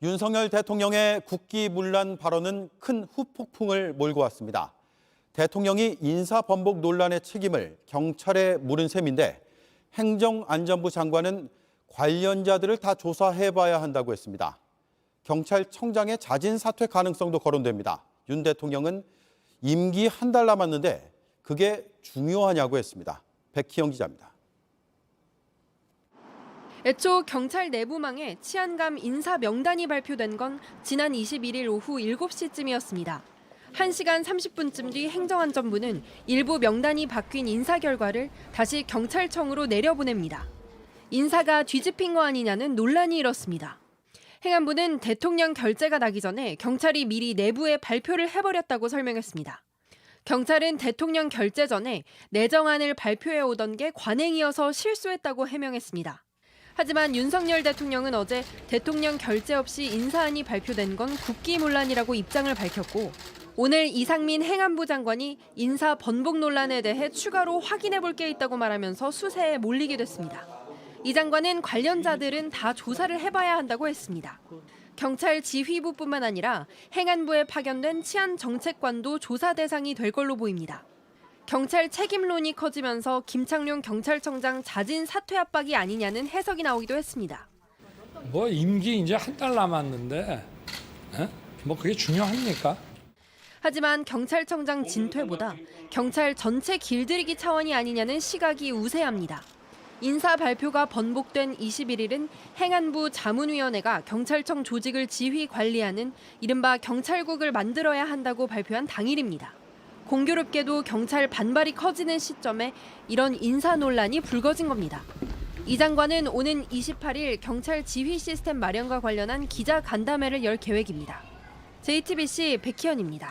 윤석열 대통령의 국기문란 발언은 큰 후폭풍을 몰고 왔습니다. 대통령이 인사번복 논란의 책임을 경찰에 물은 셈인데 행정안전부 장관은 관련자들을 다 조사해봐야 한다고 했습니다. 경찰청장의 자진 사퇴 가능성도 거론됩니다. 윤 대통령은 임기 한 달 남았는데 그게 중요하냐고 했습니다. 백희영 기자입니다. 애초 경찰 내부망에 치안감 인사 명단이 발표된 건 지난 21일 오후 7시쯤이었습니다. 1시간 30분쯤 뒤 행정안전부는 일부 명단이 바뀐 인사 결과를 다시 경찰청으로 내려보냅니다. 인사가 뒤집힌 거 아니냐는 논란이 일었습니다. 행안부는 대통령 결재가 나기 전에 경찰이 미리 내부에 발표를 해버렸다고 설명했습니다. 경찰은 대통령 결재 전에 내정안을 발표해 오던 게 관행이어서 실수했다고 해명했습니다. 하지만 윤석열 대통령은 어제 대통령 결재 없이 인사안이 발표된 건 국기문란이라고 입장을 밝혔고 오늘 이상민 행안부 장관이 인사 번복 논란에 대해 추가로 확인해 볼 게 있다고 말하면서 수세에 몰리게 됐습니다. 이 장관은 관련자들은 다 조사를 해봐야 한다고 했습니다. 경찰 지휘부뿐만 아니라 행안부에 파견된 치안정책관도 조사 대상이 될 걸로 보입니다. 경찰 책임론이 커지면서 김창룡 경찰청장 자진 사퇴 압박이 아니냐는 해석이 나오기도 했습니다. 뭐 임기 이제 한 달 남았는데 뭐 그게 중요합니까? 하지만 경찰청장 진퇴보다 경찰 전체 길들이기 차원이 아니냐는 시각이 우세합니다. 인사 발표가 번복된 21일은 행안부 자문위원회가 경찰청 조직을 지휘 관리하는 이른바 경찰국을 만들어야 한다고 발표한 당일입니다. 공교롭게도 경찰 반발이 커지는 시점에 이런 인사 논란이 불거진 겁니다. 이 장관은 오는 28일 경찰 지휘 시스템 마련과 관련한 기자 간담회를 열 계획입니다. JTBC 백희연입니다.